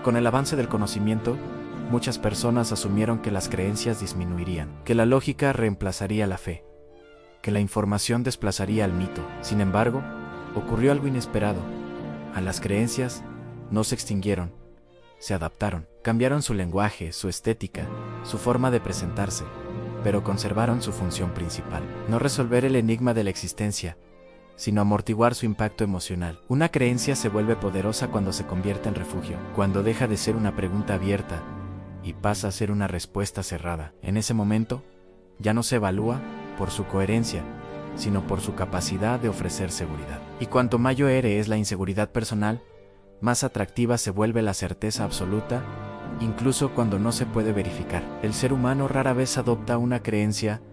Con el avance del conocimiento, muchas personas asumieron que las creencias disminuirían, que la lógica reemplazaría la fe, que la información desplazaría al mito. Sin embargo, ocurrió algo inesperado. A las creencias no se extinguieron, se adaptaron, cambiaron su lenguaje, su estética, su forma de presentarse, pero conservaron su función principal: no resolver el enigma de la existencia, sino amortiguar su impacto emocional. Una creencia se vuelve poderosa cuando se convierte en refugio, cuando deja de ser una pregunta abierta y pasa a ser una respuesta cerrada. En ese momento, ya no se evalúa por su coherencia, sino por su capacidad de ofrecer seguridad. Y cuanto mayor es la inseguridad personal, más atractiva se vuelve la certeza absoluta, incluso cuando no se puede verificar. El ser humano rara vez adopta una creencia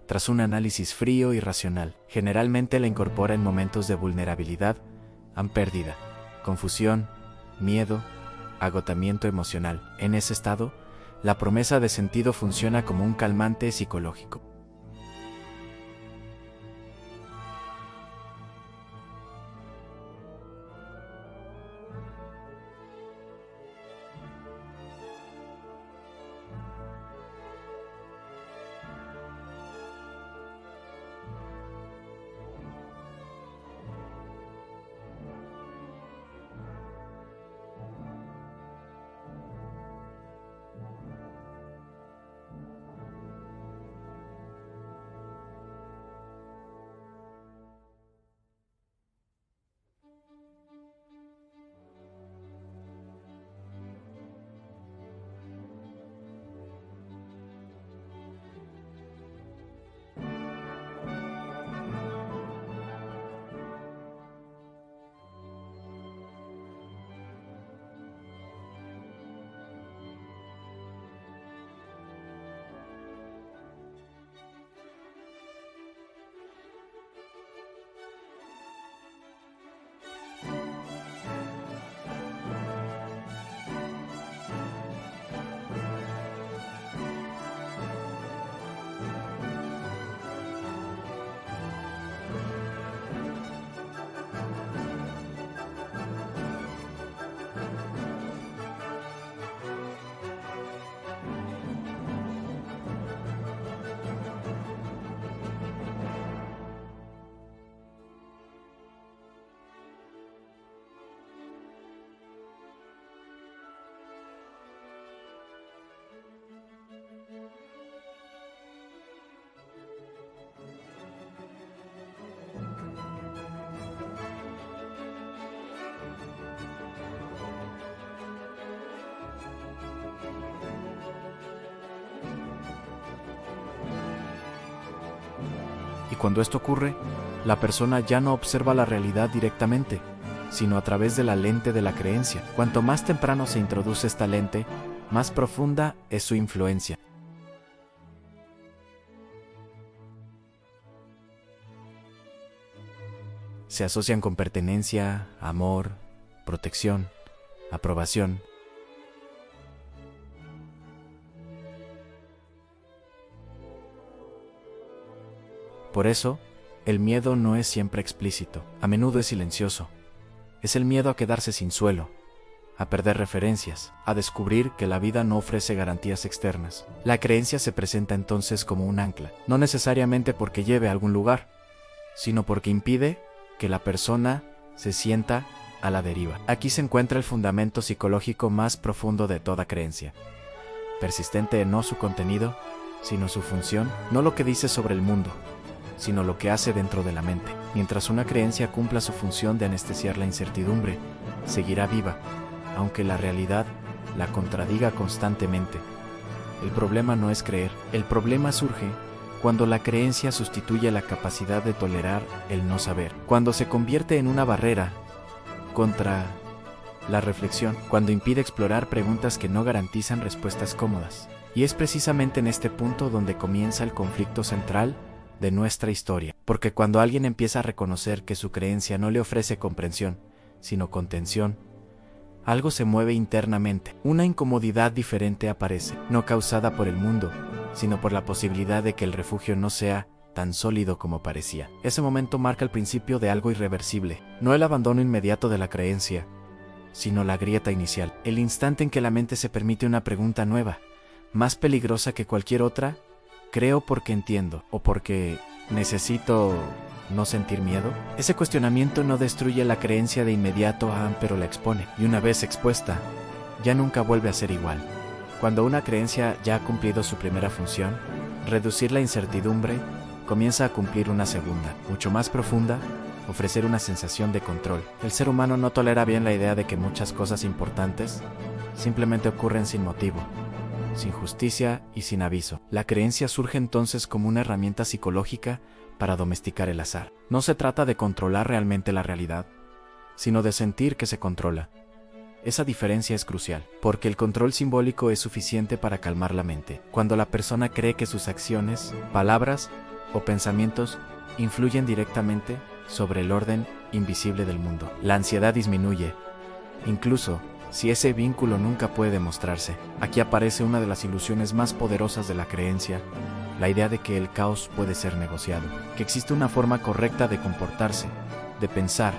tras un análisis frío y racional. Generalmente la incorpora en momentos de vulnerabilidad, pérdida, confusión, miedo, agotamiento emocional. En ese estado, la promesa de sentido funciona como un calmante psicológico. Y cuando esto ocurre, la persona ya no observa la realidad directamente, sino a través de la lente de la creencia. Cuanto más temprano se introduce esta lente, más profunda es su influencia. Se asocian con pertenencia, amor, protección, aprobación. Por eso, el miedo no es siempre explícito, a menudo es silencioso. Es el miedo a quedarse sin suelo, a perder referencias, a descubrir que la vida no ofrece garantías externas. La creencia se presenta entonces como un ancla, no necesariamente porque lleve a algún lugar, sino porque impide que la persona se sienta a la deriva. Aquí se encuentra el fundamento psicológico más profundo de toda creencia, persistente en no su contenido, sino su función, no lo que dice sobre el mundo, sino lo que hace dentro de la mente. Mientras una creencia cumpla su función de anestesiar la incertidumbre, seguirá viva, aunque la realidad la contradiga constantemente. El problema no es creer, el problema surge cuando la creencia sustituye la capacidad de tolerar el no saber, cuando se convierte en una barrera contra la reflexión, cuando impide explorar preguntas que no garantizan respuestas cómodas. Y es precisamente en este punto donde comienza el conflicto central de nuestra historia, porque cuando alguien empieza a reconocer que su creencia no le ofrece comprensión, sino contención, algo se mueve internamente. Una incomodidad diferente aparece, no causada por el mundo, sino por la posibilidad de que el refugio no sea tan sólido como parecía. Ese momento marca el principio de algo irreversible, no el abandono inmediato de la creencia, sino la grieta inicial, el instante en que la mente se permite una pregunta nueva, más peligrosa que cualquier otra. ¿Creo porque entiendo o porque necesito no sentir miedo? Ese cuestionamiento no destruye la creencia de inmediato, pero la expone, y una vez expuesta, ya nunca vuelve a ser igual. Cuando una creencia ya ha cumplido su primera función, reducir la incertidumbre, comienza a cumplir una segunda, mucho más profunda, ofrecer una sensación de control. El ser humano no tolera bien la idea de que muchas cosas importantes simplemente ocurren sin motivo, sin justicia y sin aviso. La creencia surge entonces como una herramienta psicológica para domesticar el azar. No se trata de controlar realmente la realidad, sino de sentir que se controla. Esa diferencia es crucial, porque el control simbólico es suficiente para calmar la mente. Cuando la persona cree que sus acciones, palabras o pensamientos influyen directamente sobre el orden invisible del mundo, la ansiedad disminuye, incluso si ese vínculo nunca puede demostrarse. Aquí aparece una de las ilusiones más poderosas de la creencia, la idea de que el caos puede ser negociado, que existe una forma correcta de comportarse, de pensar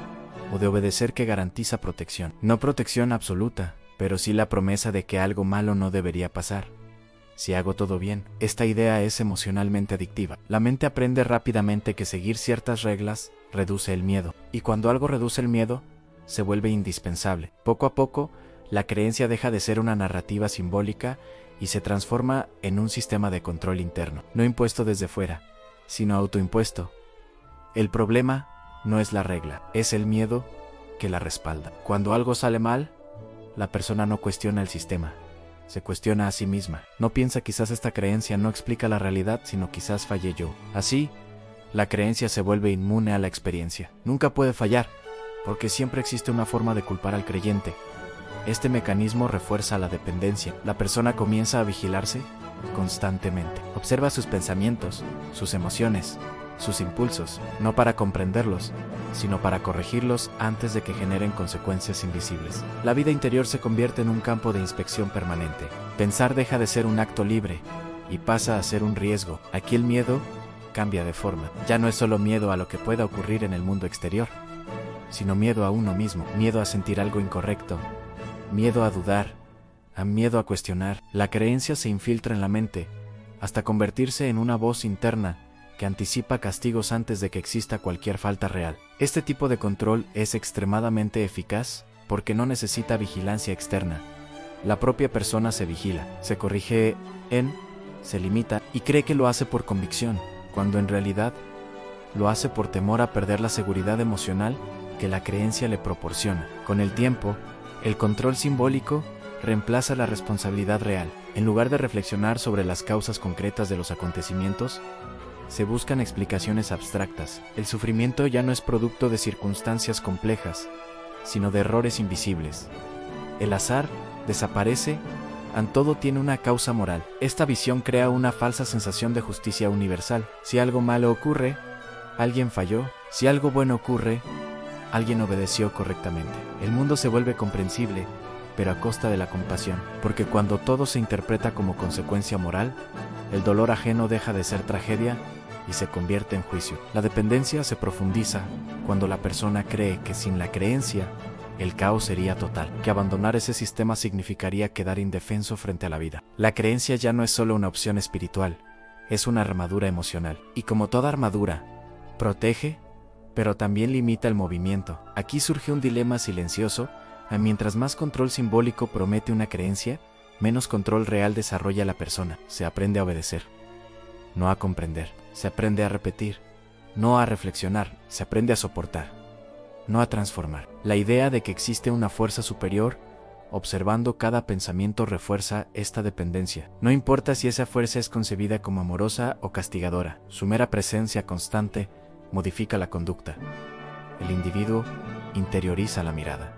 o de obedecer que garantiza protección. No protección absoluta, pero sí la promesa de que algo malo no debería pasar. Si hago todo bien, esta idea es emocionalmente adictiva. La mente aprende rápidamente que seguir ciertas reglas reduce el miedo, y cuando algo reduce el miedo, se vuelve indispensable. Poco a poco, la creencia deja de ser una narrativa simbólica y se transforma en un sistema de control interno, no impuesto desde fuera, sino autoimpuesto. El problema no es la regla, es el miedo que la respalda. Cuando algo sale mal, la persona no cuestiona el sistema, se cuestiona a sí misma. No piensa quizás esta creencia no explica la realidad, sino quizás fallé yo. Así, la creencia se vuelve inmune a la experiencia. Nunca puede fallar, porque siempre existe una forma de culpar al creyente. Este mecanismo refuerza la dependencia. La persona comienza a vigilarse constantemente. Observa sus pensamientos, sus emociones, sus impulsos, no para comprenderlos, sino para corregirlos antes de que generen consecuencias invisibles. La vida interior se convierte en un campo de inspección permanente. Pensar deja de ser un acto libre y pasa a ser un riesgo. Aquí el miedo cambia de forma. Ya no es solo miedo a lo que pueda ocurrir en el mundo exterior, sino miedo a uno mismo, miedo a sentir algo incorrecto, miedo a dudar, miedo a cuestionar. La creencia se infiltra en la mente hasta convertirse en una voz interna que anticipa castigos antes de que exista cualquier falta real. Este tipo de control es extremadamente eficaz porque no necesita vigilancia externa. La propia persona se vigila, se corrige se limita y cree que lo hace por convicción, cuando en realidad lo hace por temor a perder la seguridad emocional que la creencia le proporciona. Con el tiempo, el control simbólico reemplaza la responsabilidad real. En lugar de reflexionar sobre las causas concretas de los acontecimientos, se buscan explicaciones abstractas. El sufrimiento ya no es producto de circunstancias complejas, sino de errores invisibles. El azar desaparece, todo tiene una causa moral. Esta visión crea una falsa sensación de justicia universal. Si algo malo ocurre, alguien falló. Si algo bueno ocurre, alguien obedeció correctamente. El mundo se vuelve comprensible, pero a costa de la compasión, porque cuando todo se interpreta como consecuencia moral, el dolor ajeno deja de ser tragedia y se convierte en juicio. La dependencia se profundiza cuando la persona cree que sin la creencia, el caos sería total, que abandonar ese sistema significaría quedar indefenso frente a la vida. La creencia ya no es solo una opción espiritual, es una armadura emocional. Y como toda armadura, protege, pero también limita el movimiento. Aquí surge un dilema silencioso. Mientras más control simbólico promete una creencia, menos control real desarrolla la persona. Se aprende a obedecer, no a comprender. Se aprende a repetir, no a reflexionar. Se aprende a soportar, no a transformar. La idea de que existe una fuerza superior observando cada pensamiento refuerza esta dependencia. No importa si esa fuerza es concebida como amorosa o castigadora, su mera presencia constante modifica la conducta. El individuo interioriza la mirada.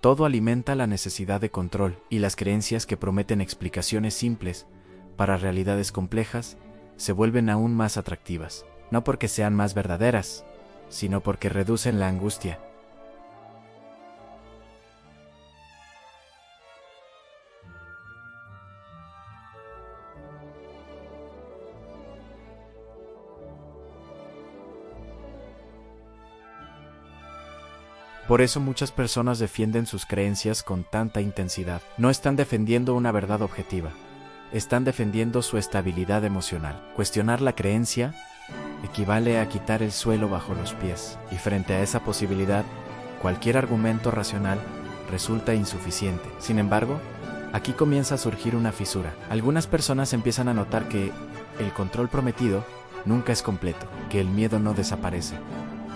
Todo alimenta la necesidad de control, y las creencias que prometen explicaciones simples para realidades complejas se vuelven aún más atractivas, no porque sean más verdaderas, sino porque reducen la angustia. Por eso muchas personas defienden sus creencias con tanta intensidad. No están defendiendo una verdad objetiva, están defendiendo su estabilidad emocional. Cuestionar la creencia equivale a quitar el suelo bajo los pies, y frente a esa posibilidad, cualquier argumento racional resulta insuficiente. Sin embargo, aquí comienza a surgir una fisura. Algunas personas empiezan a notar que el control prometido nunca es completo, que el miedo no desaparece,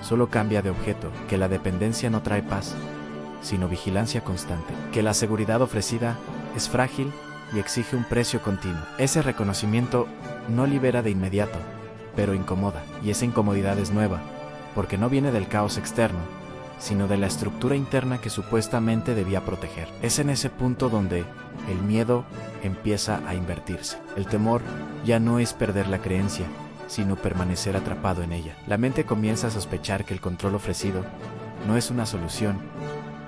solo cambia de objeto, que la dependencia no trae paz, sino vigilancia constante, que la seguridad ofrecida es frágil y exige un precio continuo. Ese reconocimiento no libera de inmediato, pero incomoda, y esa incomodidad es nueva, porque no viene del caos externo, sino de la estructura interna que supuestamente debía proteger. Es en ese punto donde el miedo empieza a invertirse. El temor ya no es perder la creencia, sino permanecer atrapado en ella. La mente comienza a sospechar que el control ofrecido no es una solución,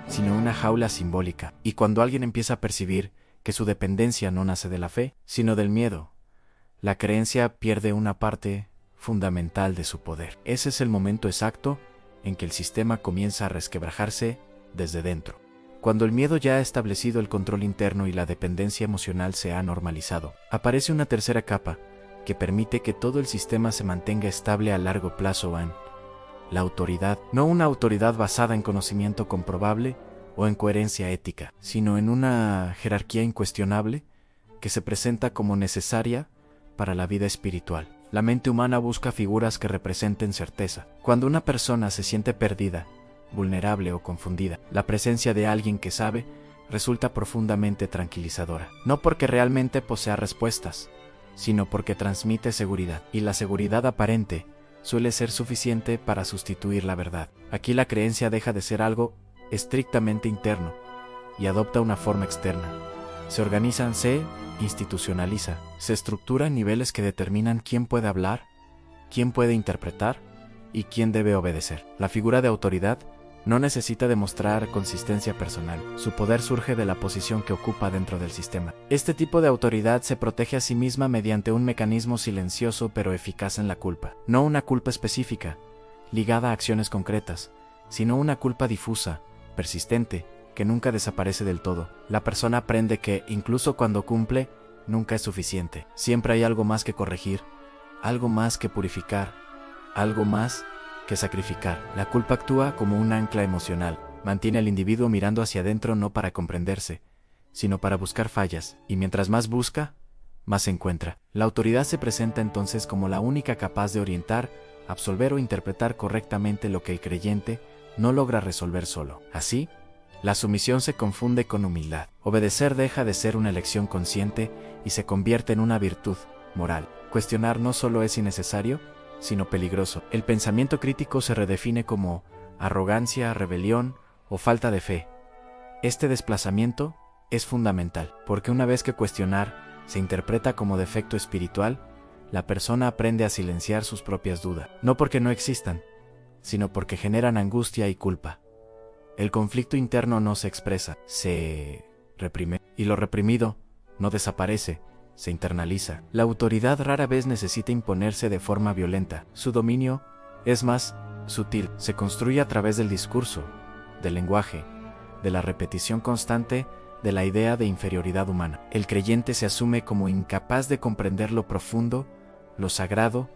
sino una jaula simbólica. Y cuando alguien empieza a percibir que su dependencia no nace de la fe, sino del miedo, la creencia pierde una parte fundamental de su poder. Ese es el momento exacto en que el sistema comienza a resquebrajarse desde dentro. Cuando el miedo ya ha establecido el control interno y la dependencia emocional se ha normalizado, aparece una tercera capa que permite que todo el sistema se mantenga estable a largo plazo en la autoridad, no una autoridad basada en conocimiento comprobable o en coherencia ética, sino en una jerarquía incuestionable que se presenta como necesaria para la vida espiritual. La mente humana busca figuras que representen certeza. Cuando una persona se siente perdida, vulnerable o confundida, la presencia de alguien que sabe resulta profundamente tranquilizadora. No porque realmente posea respuestas, sino porque transmite seguridad, y la seguridad aparente suele ser suficiente para sustituir la verdad. Aquí la creencia deja de ser algo estrictamente interno y adopta una forma externa. Se organiza, se institucionaliza, se estructura en niveles que determinan quién puede hablar, quién puede interpretar y quién debe obedecer. La figura de autoridad no necesita demostrar consistencia personal. Su poder surge de la posición que ocupa dentro del sistema. Este tipo de autoridad se protege a sí misma mediante un mecanismo silencioso pero eficaz en la culpa. No una culpa específica, ligada a acciones concretas, sino una culpa difusa, persistente, que nunca desaparece del todo. La persona aprende que, incluso cuando cumple, nunca es suficiente. Siempre hay algo más que corregir, algo más que purificar, algo más que sacrificar. La culpa actúa como un ancla emocional. Mantiene al individuo mirando hacia adentro no para comprenderse, sino para buscar fallas, y mientras más busca, más se encuentra. La autoridad se presenta entonces como la única capaz de orientar, absolver o interpretar correctamente lo que el creyente no logra resolver solo. Así, la sumisión se confunde con humildad. Obedecer deja de ser una elección consciente y se convierte en una virtud moral. Cuestionar no solo es innecesario, sino peligroso. El pensamiento crítico se redefine como arrogancia, rebelión o falta de fe. Este desplazamiento es fundamental, porque una vez que cuestionar se interpreta como defecto espiritual, la persona aprende a silenciar sus propias dudas, no porque no existan, sino porque generan angustia y culpa. El conflicto interno no se expresa, se reprime, y lo reprimido no desaparece, se internaliza. La autoridad rara vez necesita imponerse de forma violenta. Su dominio es más sutil. Se construye a través del discurso, del lenguaje, de la repetición constante de la idea de inferioridad humana. El creyente se asume como incapaz de comprender lo profundo, lo sagrado,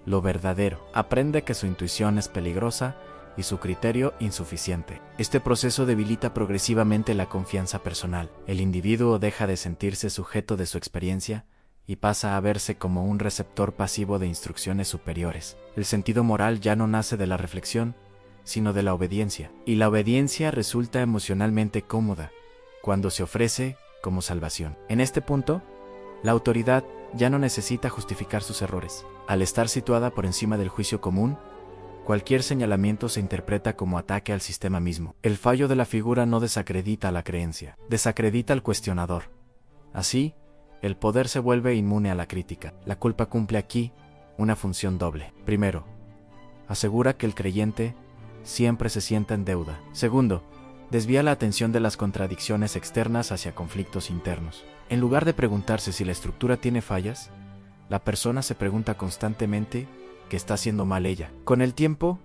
lo verdadero. Aprende que su intuición es peligrosa y su criterio insuficiente. Este proceso debilita progresivamente la confianza personal. El individuo deja de sentirse sujeto de su experiencia y pasa a verse como un receptor pasivo de instrucciones superiores. El sentido moral ya no nace de la reflexión, sino de la obediencia. Y la obediencia resulta emocionalmente cómoda cuando se ofrece como salvación. En este punto, la autoridad ya no necesita justificar sus errores. Al estar situada por encima del juicio común, Cualquier señalamiento se interpreta como ataque al sistema mismo. El fallo de la figura no desacredita a la creencia, desacredita al cuestionador. Así, el poder se vuelve inmune a la crítica. La culpa cumple aquí una función doble. Primero, asegura que el creyente siempre se sienta en deuda. Segundo, desvía la atención de las contradicciones externas hacia conflictos internos. En lugar de preguntarse si la estructura tiene fallas, la persona se pregunta constantemente qué está haciendo mal ella. Con el tiempo,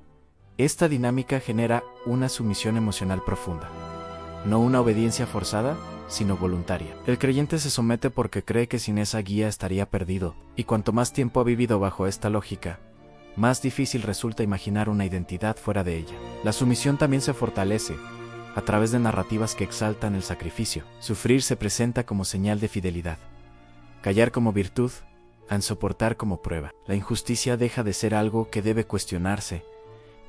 esta dinámica genera una sumisión emocional profunda. No una obediencia forzada, sino voluntaria. El creyente se somete porque cree que sin esa guía estaría perdido, y cuanto más tiempo ha vivido bajo esta lógica, más difícil resulta imaginar una identidad fuera de ella. La sumisión también se fortalece a través de narrativas que exaltan el sacrificio. Sufrir se presenta como señal de fidelidad, callar como virtud, a soportar como prueba. La injusticia deja de ser algo que debe cuestionarse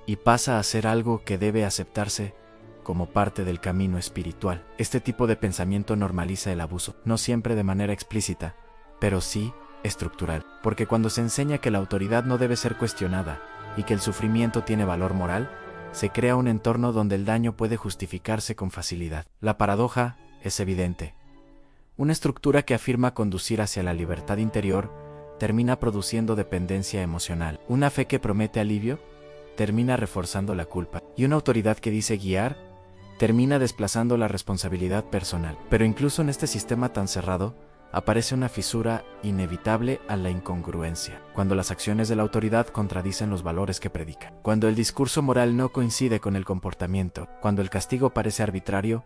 y pasa a ser algo que debe aceptarse como parte del camino espiritual. Este tipo de pensamiento normaliza el abuso, no siempre de manera explícita, pero sí estructural, porque cuando se enseña que la autoridad no debe ser cuestionada y que el sufrimiento tiene valor moral, se crea un entorno donde el daño puede justificarse con facilidad. La paradoja es evidente. Una estructura que afirma conducir hacia la libertad interior termina produciendo dependencia emocional. Una fe que promete alivio termina reforzando la culpa. Y una autoridad que dice guiar termina desplazando la responsabilidad personal. Pero incluso en este sistema tan cerrado, aparece una fisura inevitable a la incongruencia, cuando las acciones de la autoridad contradicen los valores que predica, cuando el discurso moral no coincide con el comportamiento, cuando el castigo parece arbitrario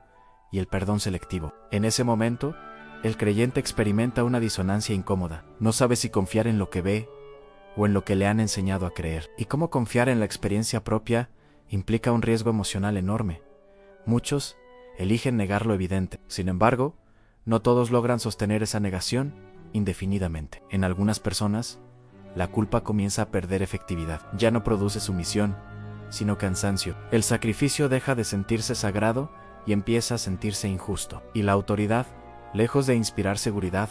y el perdón selectivo. En ese momento, el creyente experimenta una disonancia incómoda. No sabe si confiar en lo que ve o en lo que le han enseñado a creer. Y cómo confiar en la experiencia propia implica un riesgo emocional enorme. Muchos eligen negar lo evidente. Sin embargo, no todos logran sostener esa negación indefinidamente. En algunas personas, la culpa comienza a perder efectividad. Ya no produce sumisión, sino cansancio. El sacrificio deja de sentirse sagrado y empieza a sentirse injusto. Y la autoridad, lejos de inspirar seguridad,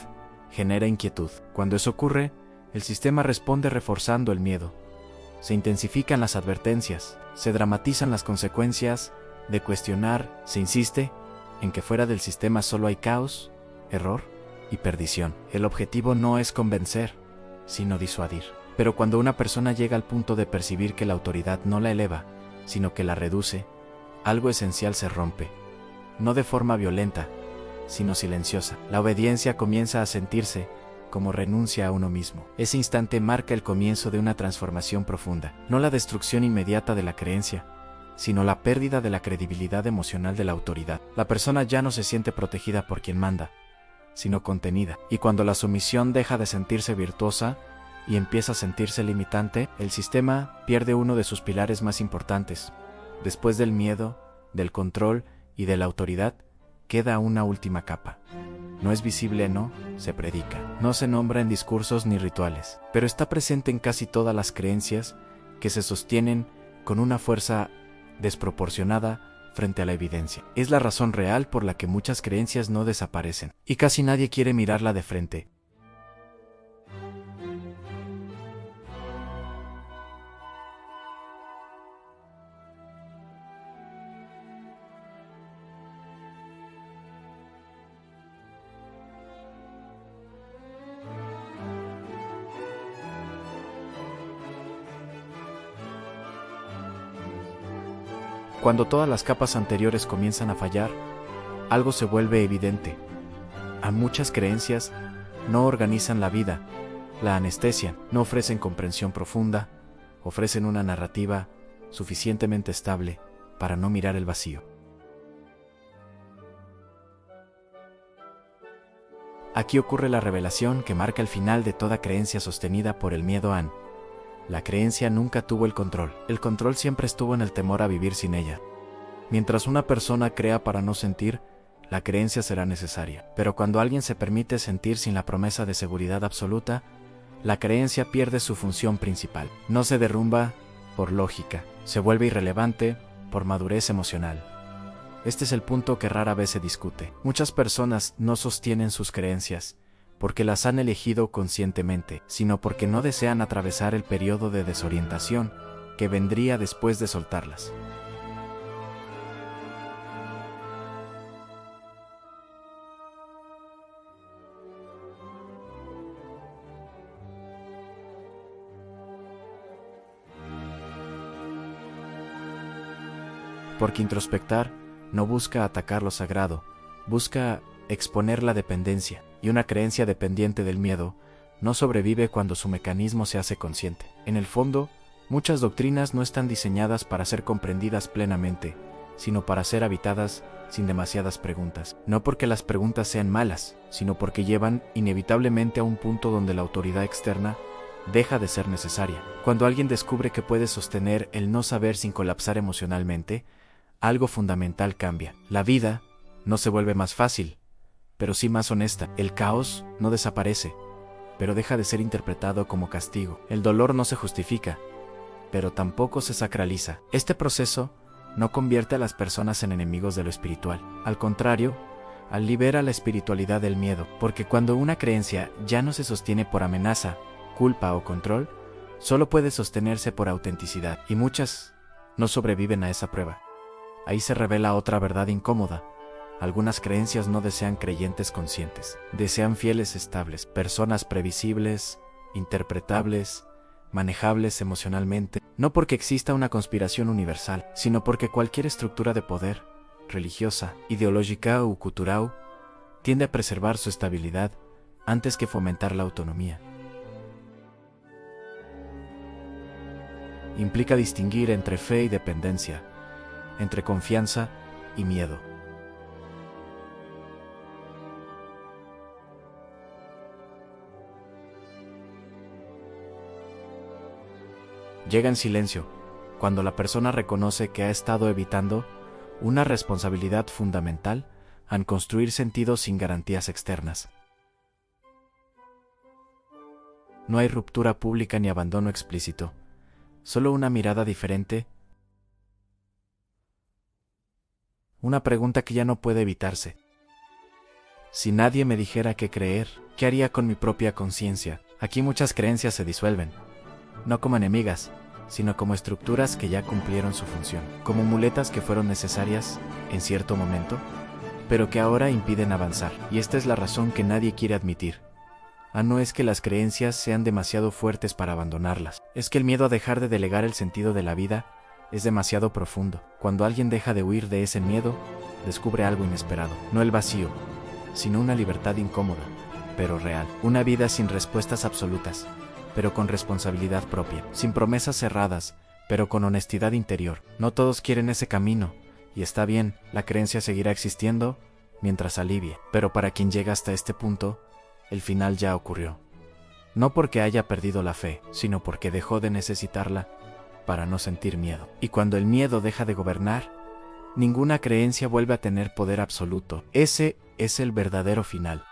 genera inquietud. Cuando eso ocurre, el sistema responde reforzando el miedo. Se intensifican las advertencias, se dramatizan las consecuencias de cuestionar, se insiste en que fuera del sistema solo hay caos, error y perdición. El objetivo no es convencer, sino disuadir. Pero cuando una persona llega al punto de percibir que la autoridad no la eleva, sino que la reduce, algo esencial se rompe. No de forma violenta, sino silenciosa. La obediencia comienza a sentirse como renuncia a uno mismo. Ese instante marca el comienzo de una transformación profunda. No la destrucción inmediata de la creencia, sino la pérdida de la credibilidad emocional de la autoridad. La persona ya no se siente protegida por quien manda, sino contenida. Y cuando la sumisión deja de sentirse virtuosa y empieza a sentirse limitante, el sistema pierde uno de sus pilares más importantes. Después del miedo, del control y de la autoridad, queda una última capa. No es visible, no se predica, no se nombra en discursos ni rituales, pero está presente en casi todas las creencias que se sostienen con una fuerza desproporcionada frente a la evidencia. Es la razón real por la que muchas creencias no desaparecen, y casi nadie quiere mirarla de frente. Cuando todas las capas anteriores comienzan a fallar, algo se vuelve evidente. A muchas creencias no organizan la vida, la anestesian, no ofrecen comprensión profunda, ofrecen una narrativa suficientemente estable para no mirar el vacío. Aquí ocurre la revelación que marca el final de toda creencia sostenida por el miedo a la creencia nunca tuvo el control siempre estuvo en el temor a vivir sin ella. Mientras una persona crea para no sentir, la creencia será necesaria. Pero cuando alguien se permite sentir sin la promesa de seguridad absoluta, la creencia pierde su función principal. No se derrumba por lógica, se vuelve irrelevante por madurez emocional. Este es el punto que rara vez se discute. Muchas personas no sostienen sus creencias porque las han elegido conscientemente, sino porque no desean atravesar el periodo de desorientación que vendría después de soltarlas. Porque introspectar no busca atacar lo sagrado, busca exponer la dependencia, y una creencia dependiente del miedo no sobrevive cuando su mecanismo se hace consciente. En el fondo, muchas doctrinas no están diseñadas para ser comprendidas plenamente, sino para ser habitadas sin demasiadas preguntas. No porque las preguntas sean malas, sino porque llevan inevitablemente a un punto donde la autoridad externa deja de ser necesaria. Cuando alguien descubre que puede sostener el no saber sin colapsar emocionalmente, algo fundamental cambia. La vida no se vuelve más fácil, pero sí más honesta. El caos no desaparece, pero deja de ser interpretado como castigo. El dolor no se justifica, pero tampoco se sacraliza. Este proceso no convierte a las personas en enemigos de lo espiritual. Al contrario, libera la espiritualidad del miedo, porque cuando una creencia ya no se sostiene por amenaza, culpa o control, solo puede sostenerse por autenticidad, y muchas no sobreviven a esa prueba. Ahí se revela otra verdad incómoda. Algunas creencias no desean creyentes conscientes, desean fieles estables, personas previsibles, interpretables, manejables emocionalmente, no porque exista una conspiración universal, sino porque cualquier estructura de poder, religiosa, ideológica o cultural, tiende a preservar su estabilidad antes que fomentar la autonomía. Implica distinguir entre fe y dependencia, entre confianza y miedo. Llega en silencio, cuando la persona reconoce que ha estado evitando una responsabilidad fundamental al construir sentido sin garantías externas. No hay ruptura pública ni abandono explícito, solo una mirada diferente, una pregunta que ya no puede evitarse. Si nadie me dijera qué creer, ¿qué haría con mi propia conciencia? Aquí muchas creencias se disuelven, no como enemigas, sino como estructuras que ya cumplieron su función, como muletas que fueron necesarias en cierto momento, pero que ahora impiden avanzar. Y esta es la razón que nadie quiere admitir. No es que las creencias sean demasiado fuertes para abandonarlas, es que el miedo a dejar de delegar el sentido de la vida es demasiado profundo. Cuando alguien deja de huir de ese miedo, descubre algo inesperado, no el vacío, sino una libertad incómoda, pero real, una vida sin respuestas absolutas, pero con responsabilidad propia, sin promesas cerradas, pero con honestidad interior. No todos quieren ese camino, y está bien, la creencia seguirá existiendo mientras alivie, pero para quien llega hasta este punto, el final ya ocurrió. No porque haya perdido la fe, sino porque dejó de necesitarla para no sentir miedo. Y cuando el miedo deja de gobernar, ninguna creencia vuelve a tener poder absoluto. Ese es el verdadero final.